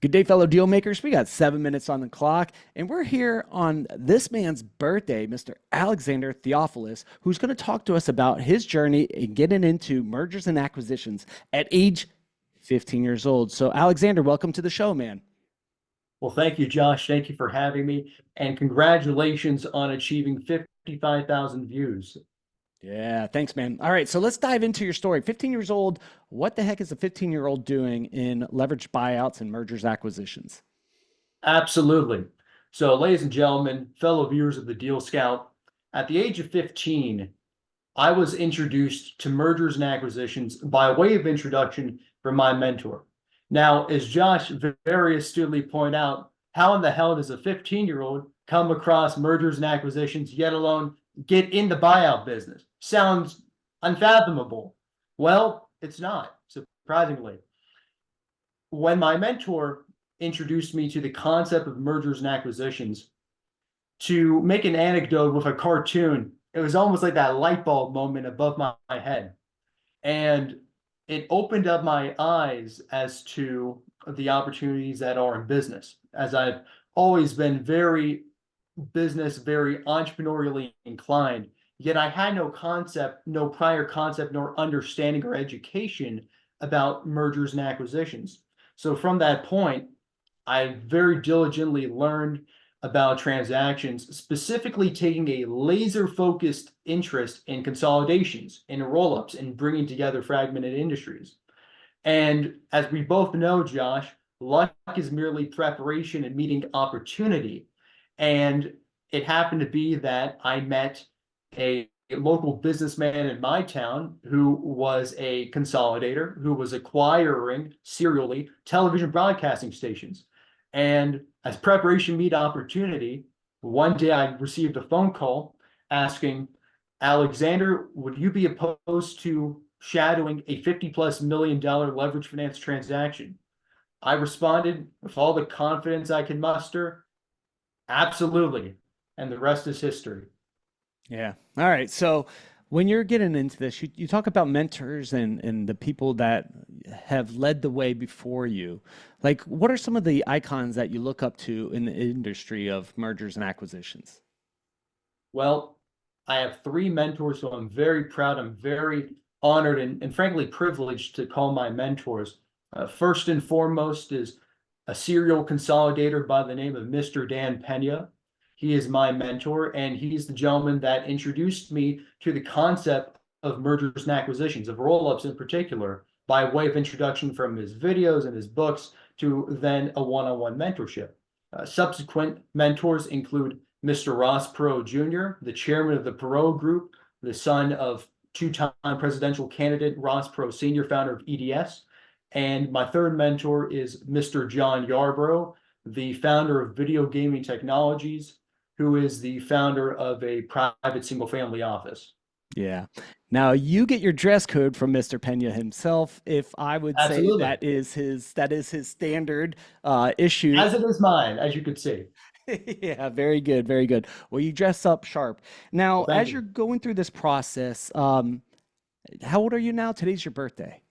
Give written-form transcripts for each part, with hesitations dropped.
Good day, fellow deal makers. We got 7 minutes on the clock, and we're here on this man's birthday, Mr. Alexander Theofilis, who's going to talk to us about his journey in getting into mergers and acquisitions at age 15 years old. So, Alexander, welcome to the show, man. Well, thank you, Josh. Thank you for having me. And congratulations on achieving 55,000 views. Yeah, thanks, man. All right, so let's dive into your story. 15 years old. What the heck is a 15-year-old doing in leveraged buyouts and mergers acquisitions? Absolutely. So, ladies and gentlemen, fellow viewers of the Deal Scout, at the age of 15, I was introduced to mergers and acquisitions by way of introduction from my mentor. Now, as Josh very astutely pointed out, how in the hell does a 15-year-old come across mergers and acquisitions, yet alone get in the buyout business? Sounds unfathomable. Well, it's not, surprisingly. When my mentor introduced me to the concept of mergers and acquisitions, to make an anecdote with a cartoon, it was almost like that light bulb moment above my head. And it opened up my eyes as to the opportunities that are in business, as I've always been very business, very entrepreneurially inclined. Yet I had no concept, no prior concept, nor understanding or education about mergers and acquisitions. So from that point, I very diligently learned about transactions, specifically taking a laser focused interest in consolidations, in roll ups, and bringing together fragmented industries. And as we both know, Josh, luck is merely preparation and meeting opportunity. And it happened to be that I met a local businessman in my town who was a consolidator, who was acquiring serially television broadcasting stations. And as preparation meet opportunity, one day I received a phone call asking, Alexander, would you be opposed to shadowing a 50 plus million dollar leverage finance transaction? I responded with all the confidence I could muster, absolutely. And the rest is history. Yeah. All right. So when you're getting into this, you talk about mentors and the people that have led the way before you. Like, what are some of the icons that you look up to in the industry of mergers and acquisitions? Well, I have three mentors who I'm very proud, I'm very honored and frankly privileged to call my mentors. First and foremost is a serial consolidator by the name of Mr. Dan Pena. He is my mentor, and he's the gentleman that introduced me to the concept of mergers and acquisitions, of roll-ups in particular, by way of introduction from his videos and his books to then a one-on-one mentorship. Subsequent mentors include Mr. Ross Perot Jr., the chairman of the Perot Group, the son of two-time presidential candidate Ross Perot Sr., founder of EDS. And my third mentor is Mr. John Yarbrough, the founder of Video Gaming Technologies, who is the founder of a private single-family office. Yeah. Now you get your dress code from Mr. Pena himself. If I would say Absolutely. that is his standard issue. As it is mine, as you could see. Yeah, very good, very good. Well, you dress up sharp. Now, Well, thank as you. you're going through this process, how old are you now? Today's your birthday.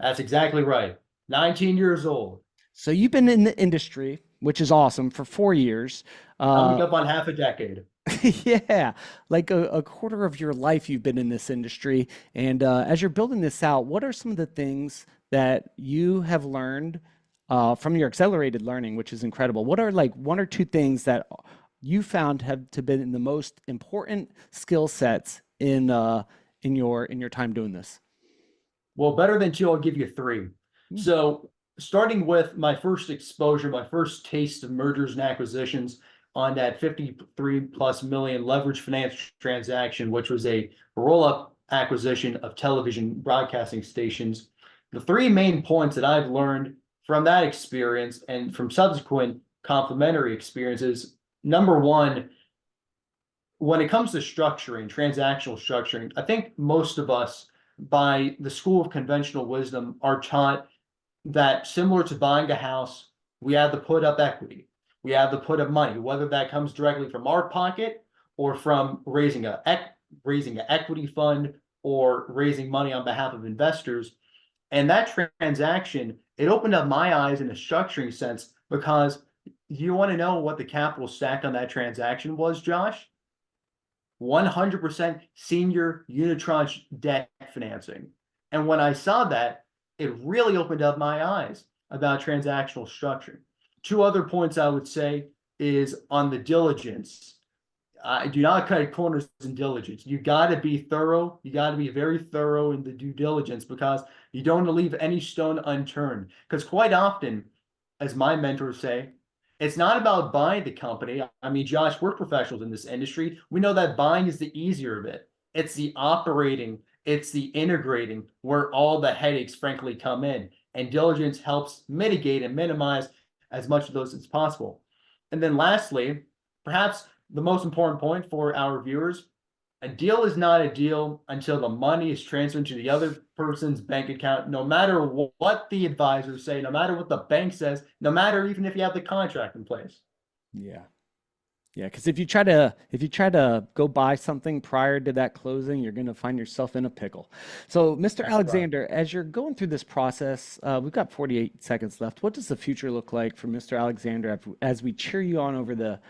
That's exactly right. 19 years old, So you've been in the industry, which is awesome, for 4 years. coming Uh, up on half a decade. yeah, like a quarter of your life you've been in this industry. And as you're building this out, what are some of the things that you have learned from your accelerated learning, which is incredible? What are like one or two things that you found have to been the most important skill sets in your time doing this? Well, better than two, I'll give you three. Hmm. So, starting with my first exposure, my first taste of mergers and acquisitions on that 53 plus million leverage finance transaction, which was a roll up acquisition of television broadcasting stations. The three main points that I've learned from that experience and from subsequent complementary experiences: number one, when it comes to structuring, transactional structuring, I think most of us, by the school of conventional wisdom, are taught that similar to buying a house, we have to put up equity. We have to put up money, whether that comes directly from our pocket or from raising an equity fund or raising money on behalf of investors. And that transaction it opened up my eyes in a structuring sense because you want to know what the capital stack on that transaction was, Josh? 100% senior unitranche debt financing. And when I saw that, it really opened up my eyes about transactional structure. Two other points I would say is on the diligence. I do not cut corners in diligence. You got to be thorough. You got to be very thorough in the due diligence because you don't want to leave any stone unturned. Because quite often, as my mentors say, it's not about buying the company. I mean, Josh, we're professionals in this industry. We know that buying is the easier bit. It's the operating, it's the integrating where all the headaches, frankly, come in. And diligence helps mitigate and minimize as much of those as possible. And then lastly, perhaps the most important point for our viewers, a deal is not a deal until the money is transferred to the other person's bank account, no matter what the advisors say, no matter what the bank says, no matter even if you have the contract in place. Yeah. Yeah, because if you try to go buy something prior to that closing, you're going to find yourself in a pickle. So, Mr. That's right. Alexander, as you're going through this process, we've got 48 seconds left. What does the future look like for Mr. Alexander as we cheer you on over the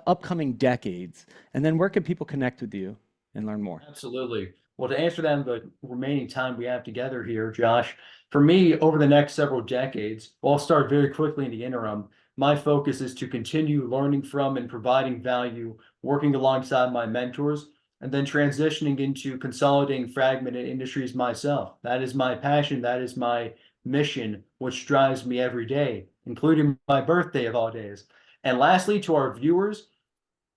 upcoming decades? And then where can people connect with you and learn more? Absolutely. Well, to answer that in the remaining time we have together here, Josh, for me, over the next several decades, well, I'll start very quickly in the interim. My focus is to continue learning from and providing value, working alongside my mentors, and then transitioning into consolidating fragmented industries myself. That is my passion. That is my mission, which drives me every day, including my birthday of all days. And lastly, to our viewers,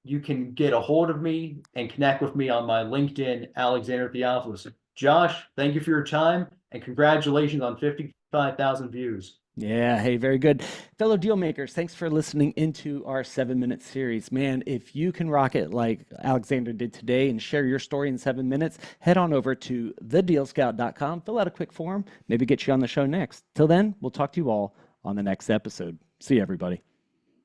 you can get a hold of me and connect with me on my LinkedIn, Alexander Theofilis. Josh, thank you for your time and congratulations on 55,000 views. Yeah, hey, very good. Fellow deal makers, thanks for listening into our 7 minute series. Man, if you can rock it like Alexander did today and share your story in 7 minutes, head on over to thedealscout.com, fill out a quick form, maybe get you on the show next. Till then, we'll talk to you all on the next episode. See you, everybody.